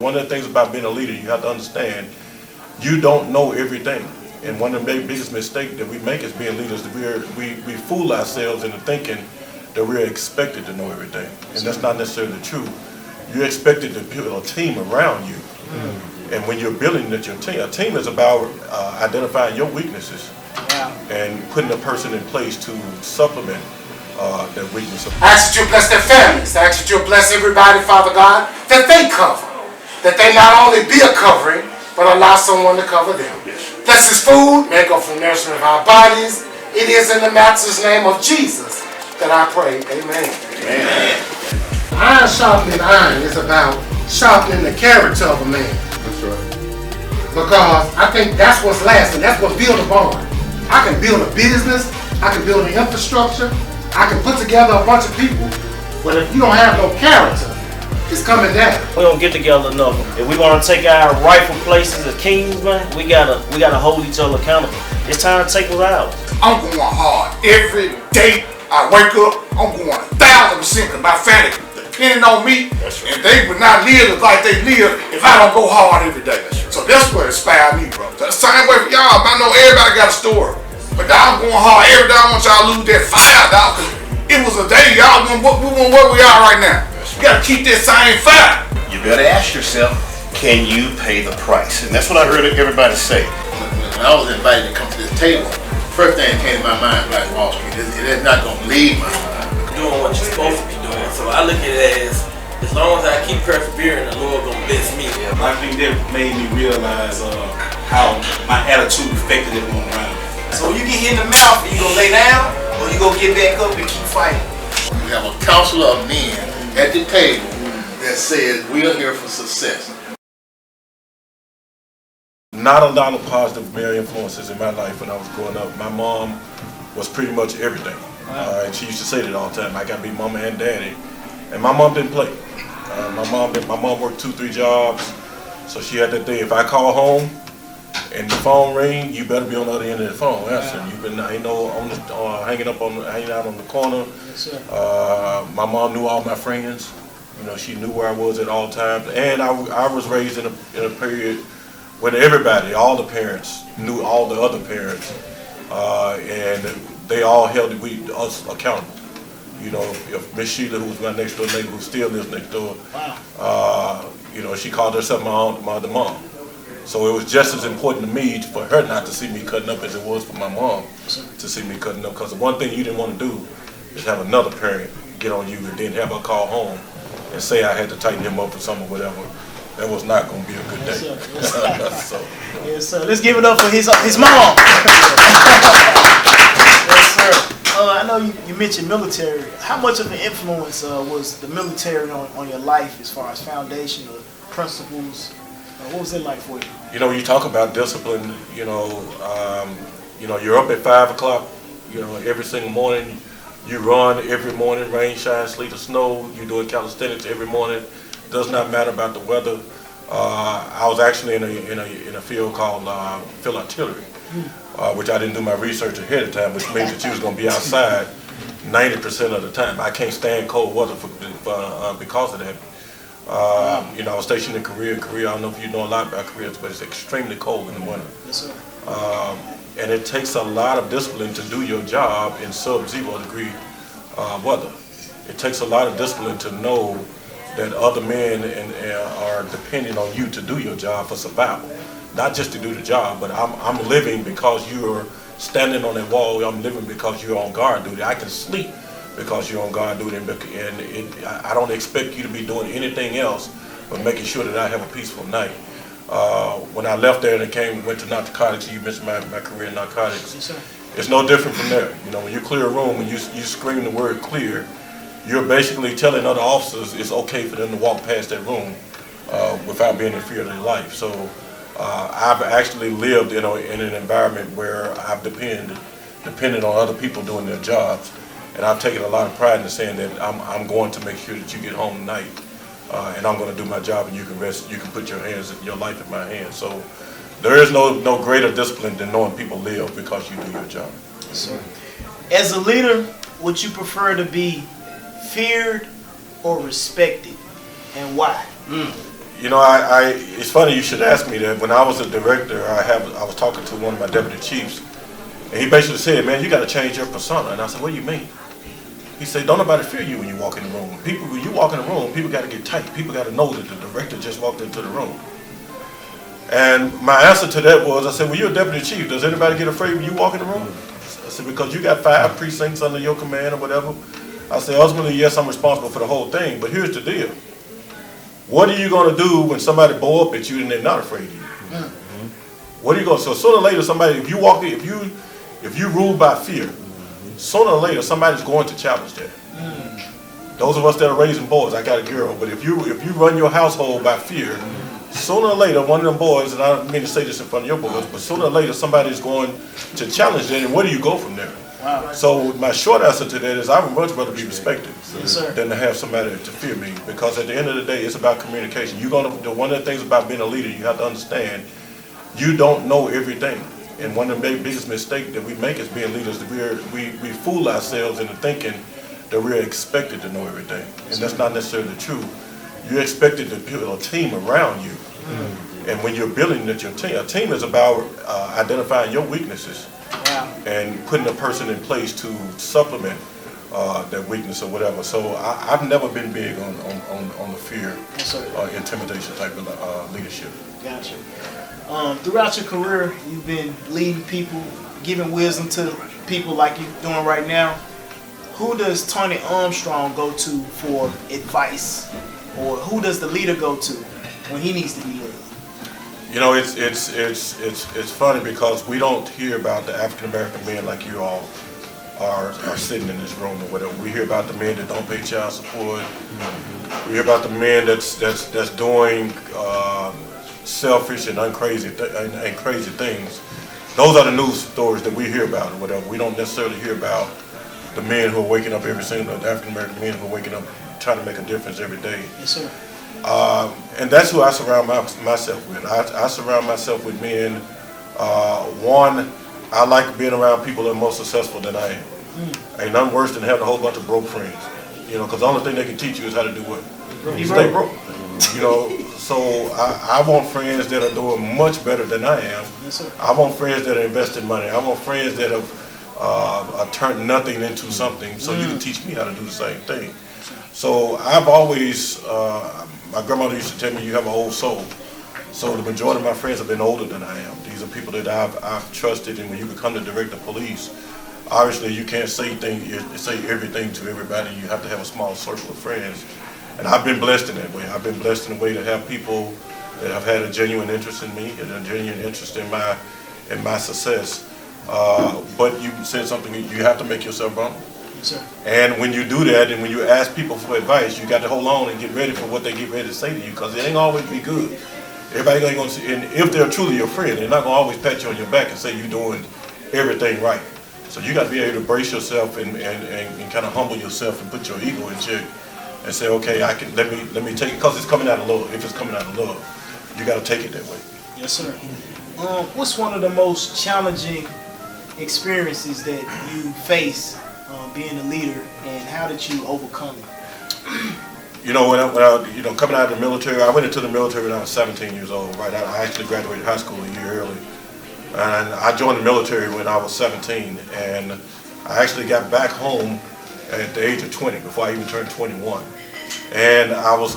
one of the things about being a leader, you have to understand, you don't know everything. And one of the biggest mistakes that we make as being leaders, we fool ourselves into thinking that we're expected to know everything. And that's not necessarily true. You're expected to build a team around you. And when you're building your team, a team is about identifying your weaknesses and putting a person in place to supplement their weakness. I ask that you bless their families. I ask that you bless everybody, Father God, that they cover. That they not only be a covering, but allow someone to cover them. Bless this food, may it go for the nourishment of our bodies. It is in the Master's name of Jesus that I pray. Amen. Amen. Iron sharpening iron is about sharpening the character of a man. That's right. Because I think that's what's lasting. That's what builds a bond. I can build a business. I can build an infrastructure. I can put together a bunch of people. But if you don't have no character, it's coming down. We don't get together enough. If we want to take our rightful places as kings, man, we gotta hold each other accountable. It's time to take what's ours. I'm going hard every day. I wake up, I'm going 1,000% because my family depending on me, and they would not live like they live if I don't go hard every day. So that's what inspired me, bro. The same way for y'all. I know everybody got a story, but I'm going hard every day. I want y'all to lose that fire, dog. It was a day y'all want where we are right now. You gotta keep that same fire. You better ask yourself, can you pay the price? And that's what I heard everybody say. When I was invited to come to this table, first thing that came to my mind was like Wall Street. It is not going to leave my mind. Doing what you're supposed to be doing. So I look at it as long as I keep persevering, the Lord gonna bless me. I think that made me realize how my attitude affected everyone around me. So when you get hit in the mouth, you gonna lay down, or you gonna get back up and keep fighting. We have a council of men at the table that says we are here for success. Not a lot of positive male influences in my life when I was growing up. My mom was pretty much everything. And she used to say that all the time. I gotta be mama and daddy. And my mom didn't play. My mom worked 2-3 jobs. So she had that thing, if I call home and the phone ring, you better be on the other end of the phone answering. You've been hanging out on the corner. My mom knew all my friends. You know, she knew where I was at all times. And I was raised in a period when everybody, all the parents, knew all the other parents. And they all held us accountable. You know, if Miss Sheila, who was my next door neighbor, who still lives next door, you know, she called herself my other mom. So it was just as important to me for her not to see me cutting up as it was for my mom to see me cutting up. Because the one thing you didn't want to do is have another parent get on you and then have her call home and say I had to tighten him up or something or whatever. That was not going to be a good day. Yes, sir. Yes, sir. Let's give it up for his mom. Yes, sir. I know you mentioned military. How much of an influence was the military on your life as far as foundation or principles? What was it like for you? You know, you talk about discipline. You know, you're up at 5 o'clock. You know, every single morning. You run every morning, rain, shine, sleet, or snow. You're doing calisthenics every morning. Does not matter about the weather. I was actually in a field called field artillery, which I didn't do my research ahead of time, which means that you was going to be outside 90% of the time. I can't stand cold weather because of that. You know, I was stationed in Korea. Korea, I don't know if you know a lot about Korea, but it's extremely cold in the winter. Yes, sir. And it takes a lot of discipline to do your job in sub-zero degree weather. It takes a lot of discipline to know that other men are depending on you to do your job for survival. Not just to do the job, but I'm living because you're standing on that wall. I'm living because you're on guard duty. I can sleep because you're on guard duty, and I don't expect you to be doing anything else but making sure that I have a peaceful night. When I left there and went to narcotics, you mentioned my career in narcotics. Yes, sir. It's no different from there. You know, when you clear a room, when you scream the word clear, you're basically telling other officers it's okay for them to walk past that room without being in fear of their life. So I've actually lived in an environment where I've depended on other people doing their jobs, and I've taken a lot of pride in saying that I'm going to make sure that you get home tonight, and I'm going to do my job, and you can rest. You can put your life in my hands. So there is no greater discipline than knowing people live because you do your job. Sir. As a leader, would you prefer to be feared or respected, and why? You know, it's funny you should ask me that. When I was a director, I was talking to one of my deputy chiefs, and he basically said, "Man, you got to change your persona." And I said, "What do you mean?" He said, "Don't nobody fear you when you walk in the room. People, when you walk in the room, people got to get tight. People got to know that the director just walked into the room." And my answer to that was, I said, "Well, you're a deputy chief. Does anybody get afraid when you walk in the room?" I said, "Because you got 5 precincts under your command or whatever." I said, "Ultimately, yes, I'm responsible for the whole thing, but here's the deal. What are you going to do when somebody blow up at you and they're not afraid of you? What are you going to, so sooner or later somebody, if you rule by fear, sooner or later somebody's going to challenge that. Those of us that are raising boys, I got a girl, but if you run your household by fear, sooner or later one of them boys, and I don't mean to say this in front of your boys, but sooner or later somebody's going to challenge that, and where do you go from there? Wow. So my short answer to that is I would much rather be respected Yes, sir. than to have somebody to fear me, because at the end of the day, it's about communication. One of the things about being a leader, you have to understand, you don't know everything. And one of the biggest mistakes that we make as being leaders, we fool ourselves into thinking that we're expected to know everything. And that's not necessarily true. You're expected to build a team around you. And when you're building a team is about identifying your weaknesses. Wow. And putting a person in place to supplement that weakness or whatever. So I've never been big on the fear, Yes, sir. intimidation type of leadership. Gotcha. Throughout your career, you've been leading people, giving wisdom to people like you're doing right now. Who does Toney Armstong go to for advice, or who does the leader go to when he needs to be led? You know, it's funny because we don't hear about the African American men like you all are sitting in this room or whatever. We hear about the men that don't pay child support. We hear about the men that's doing selfish and crazy things. Those are the news stories that we hear about or whatever. We don't necessarily hear about the men who are waking up every single, the African American men who are waking up trying to make a difference every day. Yes, sir. And that's who I surround myself with. I surround myself with men. One, I like being around people that are more successful than I am. Ain't nothing worse than having a whole bunch of broke friends. You know, because the only thing they can teach you is how to do what? Stay broke. You know, so I want friends that are doing much better than I am. Yes, sir. I want friends that are investing money. I want friends that have turned nothing into something, so you can teach me how to do the same thing. So I've always, my grandmother used to tell me, you have an old soul. So the majority of my friends have been older than I am. These are people that I've trusted, and when you become the director of police, obviously you can't say everything to everybody. You have to have a small circle of friends. And I've been blessed in that way. I've been blessed in a way to have people that have had a genuine interest in me and a genuine interest in my success. But you said something, you have to make yourself vulnerable. Yes, sir. And when you do that, and when you ask people for advice, you got to hold on and get ready for what they get ready to say to you, because it ain't always be good. Everybody ain't gonna see, and if they're truly your friend, they're not gonna always pat you on your back and say you're doing everything right. So you got to be able to brace yourself and kind of humble yourself and put your ego in check and say, okay, I can let me take it, because it's coming out of love. If it's coming out of love, you got to take it that way. Yes, sir. What's one of the most challenging experiences that you face being a leader, and how did you overcome it? You know, when I coming out of the military, I went into the military when I was 17 years old. Right, I actually graduated high school a year early, and I joined the military when I was 17, and I actually got back home at the age of 20 before I even turned 21. And I was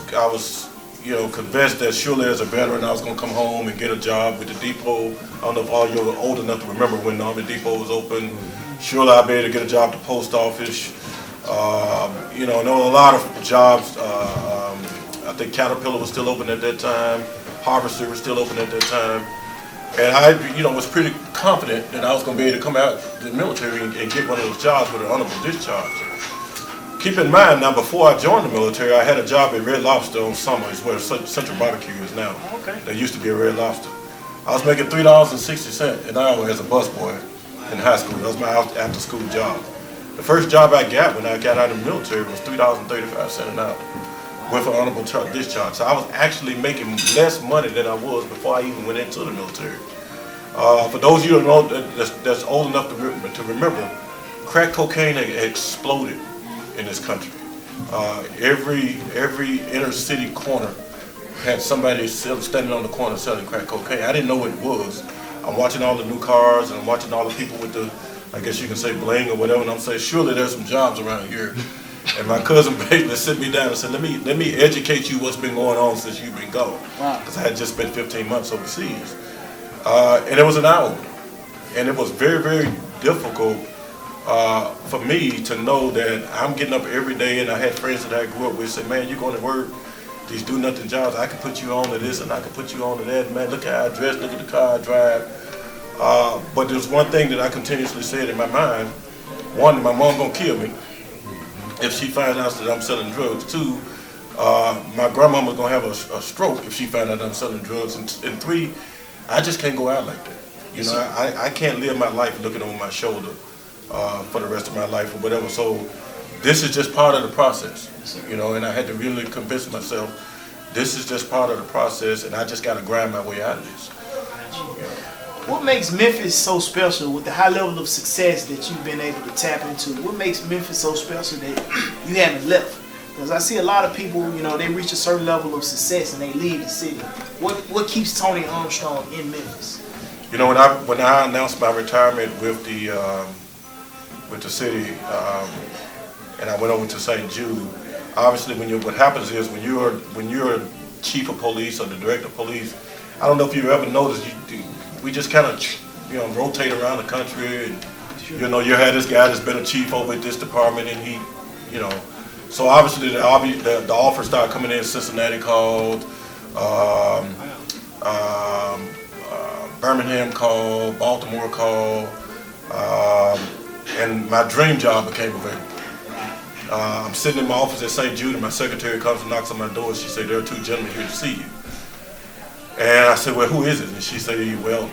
convinced that surely as a veteran I was going to come home and get a job with the depot. I don't know if all you are old enough to remember when the Army Depot was open. Surely I'd be able to get a job at the post office. There were a lot of jobs. I think Caterpillar was still open at that time. Harvester was still open at that time. And I, was pretty confident that I was going to be able to come out of the military and get one of those jobs with an honorable discharge. Keep in mind now, before I joined the military, I had a job at Red Lobster on Summer. It's where Central Barbecue is now. Okay. There used to be a Red Lobster. I was making $3.60 an hour as a busboy in high school. That was my after-school job. The first job I got when I got out of the military was $3.35 an hour with an honorable discharge. So I was actually making less money than I was before I even went into the military. For those of you that's old enough to remember, crack cocaine had exploded in this country. Every inner city corner had somebody standing on the corner selling crack cocaine. I didn't know what it was. I'm watching all the new cars and I'm watching all the people with the, I guess you can say bling or whatever, and I'm saying, surely there's some jobs around here. And my cousin basically sit me down and said, let me educate you what's been going on since you've been gone. Because I had just spent 15 months overseas. And it was an eye-opener. And it was very, very difficult for me to know that I'm getting up every day, and I had friends that I grew up with say, man, you're going to work these do-nothing jobs. I can put you on to this and I can put you on to that. Man, look how I dress, look at the car I drive. But there's one thing that I continuously said in my mind. One, my mom gonna kill me if she finds out that I'm selling drugs. Two, my grandmama's gonna have a stroke if she finds out I'm selling drugs. And three, I just can't go out like that. You know, I can't live my life looking over my shoulder for the rest of my life or whatever. So this is just part of the process, you know, and I had to really convince myself this is just part of the process, and I just got to grind my way out of this. What makes Memphis so special with the high level of success that you've been able to tap into? What makes Memphis so special that you haven't left? Because I see a lot of people, you know, they reach a certain level of success and they leave the city. What keeps Toney Armstong in Memphis? You know, when I announced my retirement with the city, and I went over to St. Jude. Obviously, what happens is when you're chief of police or the director of police, I don't know if you've ever noticed, we just kind of rotate around the country, and you had this guy that's been a chief over at this department, and he, so obviously the offers started coming in. Cincinnati called, Birmingham called, Baltimore called, and my dream job became available. I'm sitting in my office at St. Jude, and my secretary comes and knocks on my door. She said, there are two gentlemen here to see you. And I said, well, who is it? And she said, well,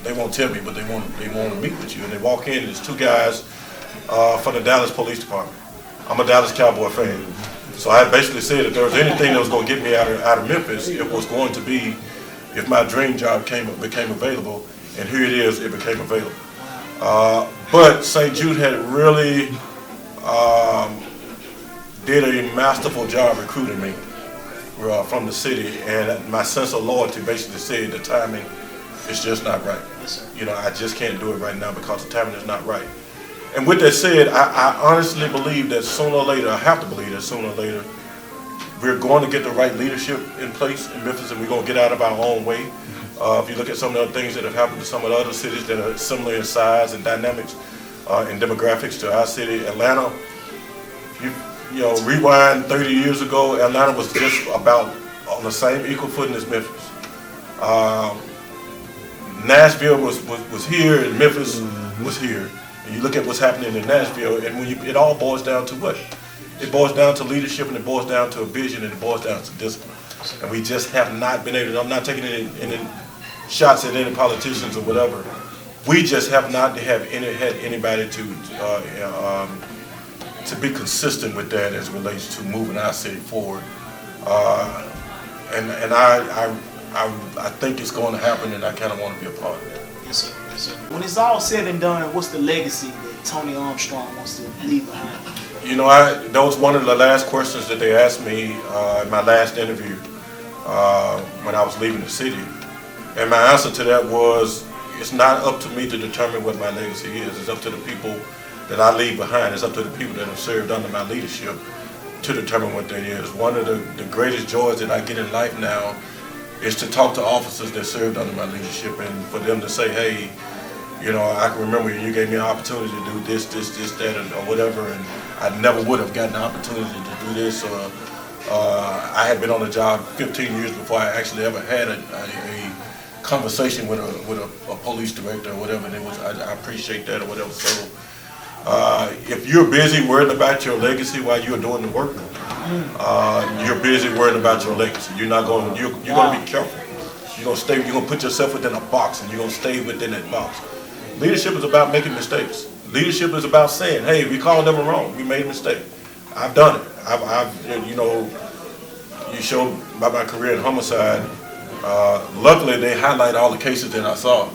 they won't tell me, but they want to meet with you. And they walk in, and there's two guys from the Dallas Police Department. I'm a Dallas Cowboy fan. So I basically said if there was anything that was going to get me out of Memphis, it was going to be if my dream job became available. And here it is, it became available. But St. Jude had really did a masterful job recruiting me from the city, and my sense of loyalty basically said the timing is just not right. I just can't do it right now because the timing is not right. And with that said, I honestly believe that sooner or later, I have to believe that sooner or later, we're going to get the right leadership in place in Memphis, and we're going to get out of our own way. If you look at some of the other things that have happened to some of the other cities that are similar in size and dynamics and demographics to our city, Atlanta, rewind 30 years ago, Atlanta was just about on the same equal footing as Memphis. Nashville was here, and Memphis was here. And you look at what's happening in Nashville, and it all boils down to what? It boils down to leadership, and it boils down to a vision, and it boils down to discipline. And we just have not been able to, I'm not taking any shots at any politicians or whatever. We just have not had anybody to be consistent with that as it relates to moving our city forward. And I think it's going to happen, and I kind of want to be a part of that. Yes, sir. Yes, sir. When it's all said and done, what's the legacy that Toney Armstong wants to leave behind? That was one of the last questions that they asked me in my last interview when I was leaving the city. And my answer to that was, it's not up to me to determine what my legacy is. It's up to the people that I leave behind. It's up to the people that have served under my leadership to determine what that is. One of the greatest joys that I get in life now is to talk to officers that served under my leadership, and for them to say, hey, I can remember you gave me an opportunity to do this, that, or whatever, and I never would have gotten the opportunity to do this, or I had been on the job 15 years before I actually ever had a conversation with a police director or whatever, and I appreciate that or whatever. So if you're busy worrying about your legacy while you're doing the work, you're busy worrying about your legacy. You're going to be careful. You're going to put yourself within a box, and you're going to stay within that box. Leadership is about making mistakes. Leadership is about saying, hey, we called them wrong. We made a mistake. I've done it. You showed by my career in homicide. Luckily, they highlight all the cases that I saw.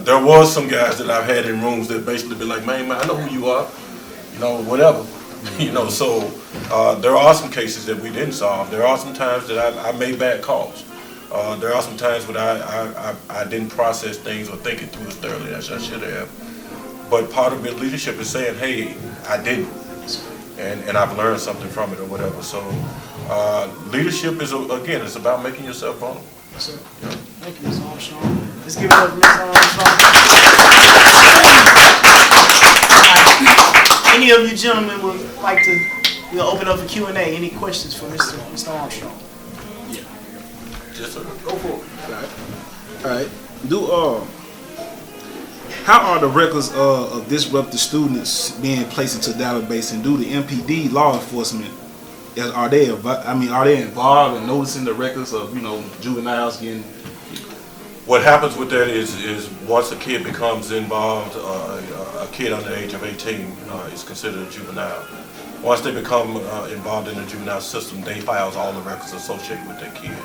There was some guys that I've had in rooms that basically be like, man, I know who you are, whatever. You know, so there are some cases that we didn't solve. There are some times that I made bad calls. There are some times when I didn't process things or think it through as thoroughly as I should have. But part of the leadership is saying, hey, I didn't. And I've learned something from it or whatever. So leadership is, again, it's about making yourself vulnerable. Yes, sir. Yeah. Thank you, Mr. Armstrong. Let's give it up for Mr. Armstrong. Any of you gentlemen would like to open up for Q&A? Any questions for Mr. Armstrong? Yeah. Yes, sir. Go for it. All right. How are the records of disrupted students being placed into the database, and do the MPD law enforcement are they involved in noticing the records of juveniles getting? What happens with that is once a kid becomes involved, a kid under the age of 18 is considered a juvenile. Once they become involved in the juvenile system, they file all the records associated with that kid.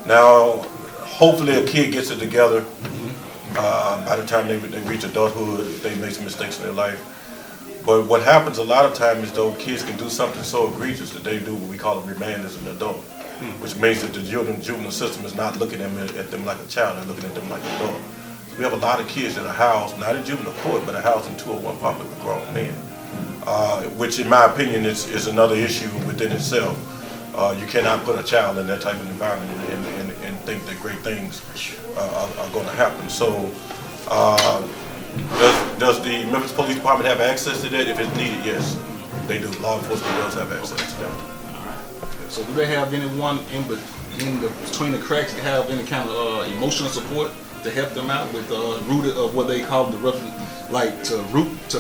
Now, hopefully a kid gets it together. By the time they reach adulthood, they make some mistakes in their life. But what happens a lot of times is though kids can do something so egregious that they do what we call a remand as an adult, which means that the juvenile system is not looking at them like a child, they're looking at them like an adult. So we have a lot of kids that are housed, not in juvenile court, but are housed in 201 public with grown men, which in my opinion is another issue within itself. You cannot put a child in that type of environment and think that great things are going to happen. So does the Memphis Police Department have access to that? If it's needed, yes, they do. Law enforcement does have access to that. So do they have anyone between the cracks to have any kind of emotional support to help them out with rooted of what they call the rough, like to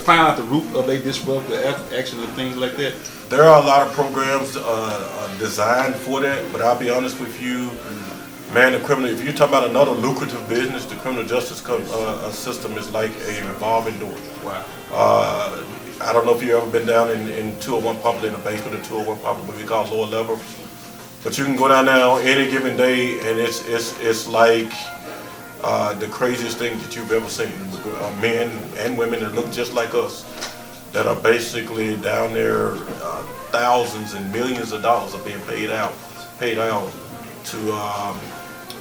find out the root of their disruptive action and things like that? There are a lot of programs designed for that, but I'll be honest with you, man, if you're talking about another lucrative business, the criminal justice system is like a revolving door. Wow. I don't know if you've ever been down in 201 Public, in the basement of 201 Public, what we call lower level, but you can go down there on any given day, and it's like the craziest thing that you've ever seen. Men and women that look just like us, that are basically down there, thousands and millions of dollars are being paid out to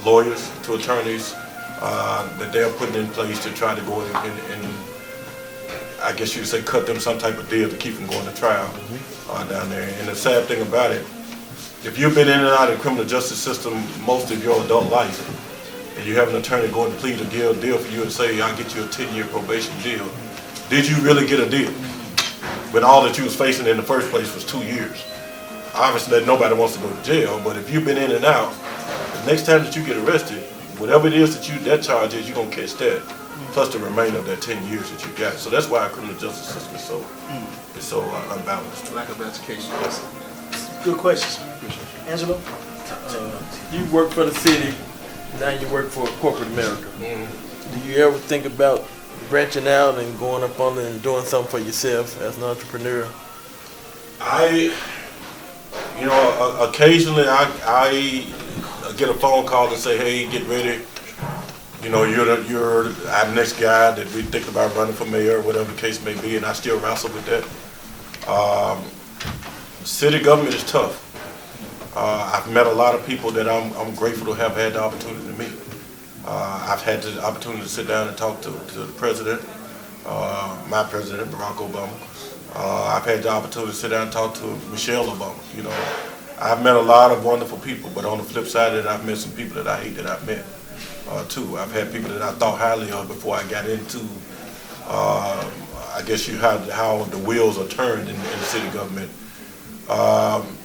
lawyers, to attorneys, that they're putting in place to try to go in and I guess you'd say cut them some type of deal to keep them going to trial down there. And the sad thing about it, if you've been in and out of the criminal justice system most of your adult life, and you have an attorney going to plead a deal for you and say, I'll get you a 10-year probation deal, did you really get a deal? When all that you was facing in the first place was 2 years. Obviously nobody wants to go to jail, but if you've been in and out, the next time that you get arrested, whatever it is that charge is, you're gonna catch that, plus the remainder of that 10 years that you got. So that's why our criminal justice system is so unbalanced. Lack of education. Good questions. Angelo? You work for the city, now you work for corporate America. Do you ever think about branching out and going up on and doing something for yourself as an entrepreneur? Occasionally I get a phone call and say, hey, get ready. You're our next guy that we think about running for mayor, or whatever the case may be, and I still wrestle with that. City government is tough. I've met a lot of people that I'm grateful to have had the opportunity to meet. I've had the opportunity to sit down and talk to the president, my president, Barack Obama. I've had the opportunity to sit down and talk to Michelle Obama. I've met a lot of wonderful people, but on the flip side of it, I've met some people that I hate that I've met too. I've had people that I thought highly of before I got into, I guess how the wheels are turned in the city government.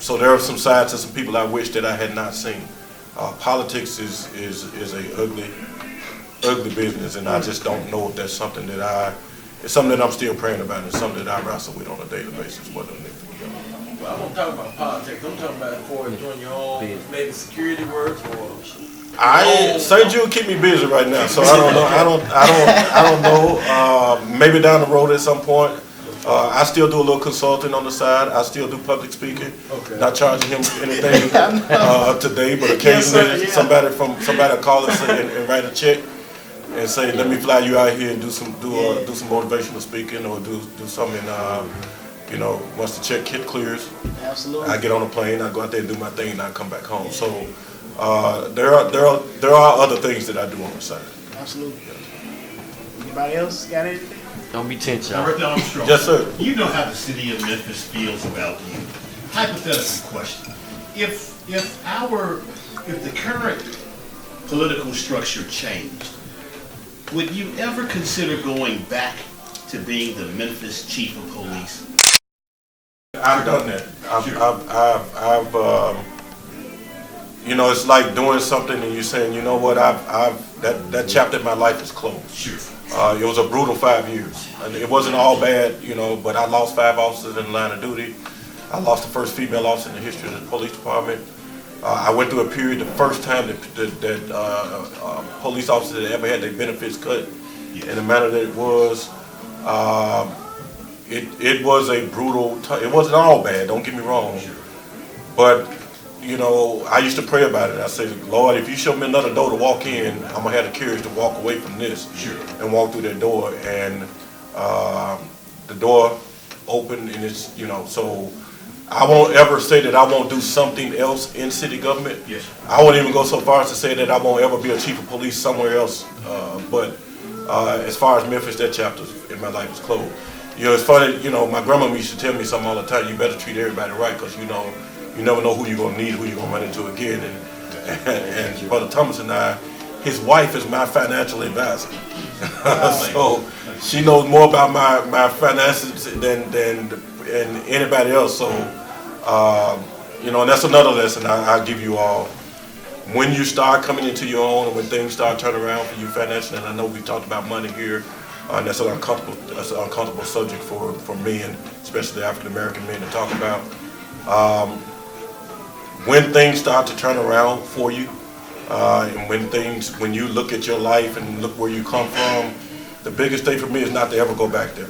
So there are some sides to some people I wish that I had not seen. Politics is a ugly business, and I just don't know if that's something it's something that I'm still praying about, and it's something that I wrestle with on a daily basis. Well, I don't talk about politics. I'm talking about for doing your own maybe security work or. St. Jude keep me busy right now, so I don't know. I don't know. Maybe down the road at some point. I still do a little consulting on the side. I still do public speaking. Okay. Not charging him anything today, but occasionally somebody will call us and write a check and say, let me fly you out here and do some motivational speaking or do something You know, once the check kit clears, Absolutely. I get on a plane, I go out there and do my thing, and I come back home. So there are other things that I do on the side. Absolutely. Anybody else got anything? Don't be tense, y'all. Director Armstrong. Yes, sir. You know how the city of Memphis feels about you. Hypothetical question. If the current political structure changed, would you ever consider going back to being the Memphis chief of police? I've done that. I've you know, it's like doing something and you're saying, you know what, that chapter in my life is closed. Sure. It was a brutal 5 years. And it wasn't all bad, you know, but I lost 5 officers in the line of duty. I lost the first female officer in the history of the police department. I went through a period, the first time that police officers had ever had their benefits cut in the manner that it was. It was a brutal time. It wasn't all bad, don't get me wrong. But, you know, I used to pray about it. I said, Lord, if you show me another door to walk in, I'm going to have the courage to walk away from this and walk through that door. And the door opened, and it's, you know, so I won't ever say that I won't do something else in city government. Yes. I won't even go so far as to say that I won't ever be a chief of police somewhere else. But as far as Memphis, that chapter in my life is closed. You know, it's funny, you know, my grandmama used to tell me something all the time, you better treat everybody right, because, you know, you never know who you're going to need, who you're going to run into again. And Brother Thomas and I, his wife is my financial advisor. So she knows more about my finances than anybody else. So, you know, and that's another lesson I give you all. When you start coming into your own and when things start turning around for you financially, and I know we talked about money here, and that's an uncomfortable subject for men, especially African American men, to talk about. When things start to turn around for you, and when you look at your life and look where you come from, the biggest thing for me is not to ever go back there.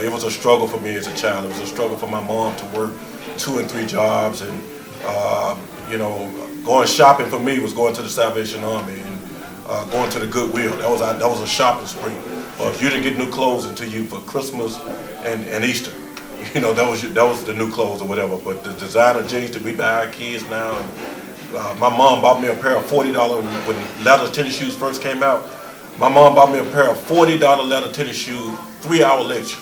It was a struggle for me as a child. It was a struggle for my mom to work 2 and 3 jobs, and you know, going shopping for me was going to the Salvation Army and going to the Goodwill. That was a shopping spree. If you didn't get new clothes until you for Christmas and Easter, you know, that was the new clothes or whatever. But the designer jeans that we buy our kids now, and my mom bought me a pair of $40 when leather tennis shoes first came out. My mom bought me a pair of $40 leather tennis shoes, 3-hour lecture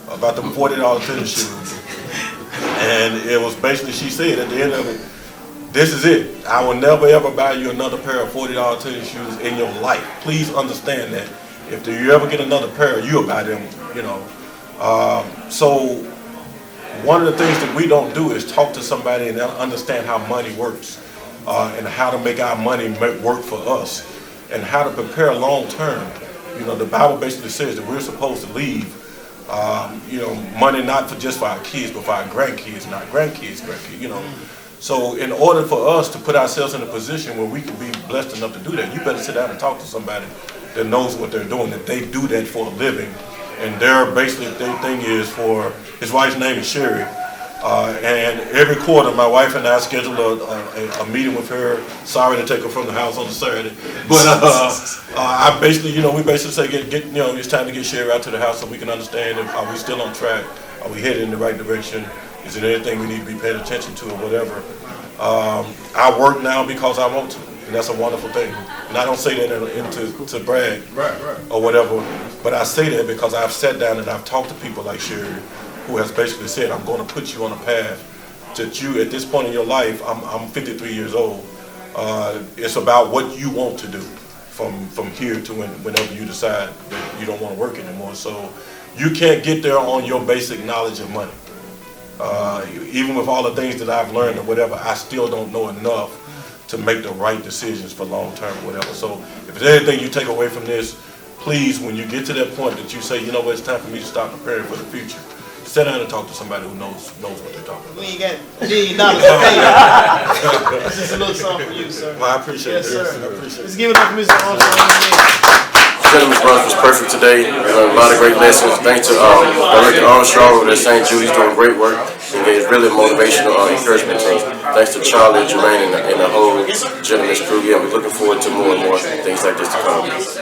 about them $40 tennis shoes. And it was basically, she said at the end of it, this is it. I will never ever buy you another pair of $40 tennis shoes in your life. Please understand that. If you ever get another pair, you'll buy them, you know. So one of the things that we don't do is talk to somebody and understand how money works, and how to make our money work for us, and how to prepare long term. You know, the Bible basically says that we're supposed to leave, you know, money not for just for our kids, but for our grandkids and our grandkids, you know. So in order for us to put ourselves in a position where we can be blessed enough to do that, you better sit down and talk to somebody that knows what they're doing, that they do that for a living. And their thing is for, his wife's name is Sherry. And every quarter, my wife and I schedule a meeting with her. Sorry to take her from the house on a Saturday, but I basically, you know, we basically say, you know, it's time to get Sherry out to the house so we can understand if, are we still on track? Are we headed in the right direction? Is there anything we need to be paying attention to or whatever? I work now because I want to, and that's a wonderful thing. And I don't say that to brag or whatever, but I say that because I've sat down and I've talked to people like Sherry, who has basically said, I'm going to put you on a path that you, at this point in your life, I'm 53 years old. It's about what you want to do from here to whenever you decide that you don't want to work anymore. So you can't get there on your basic knowledge of money. Even with all the things that I've learned or whatever, I still don't know enough to make the right decisions for long term or whatever. So if there's anything you take away from this, please, when you get to that point that you say, you know what, it's time for me to start preparing for the future, sit down and talk to somebody who knows what they're talking about. We ain't got $1 million to pay. This is a little something for you, sir. Well, I appreciate it. Yes, sir. I appreciate Let's it. give it up for Mr. Armstrong. Gentlemen's brunch was perfect today. We learned a lot of great lessons. Thanks to Director Armstrong over at St. Judy's doing great work and gave really motivational encouragement to us. Thanks to Charlie, Tramain, and the whole gentlemen's crew. Yeah, we're looking forward to more and more things like this to come.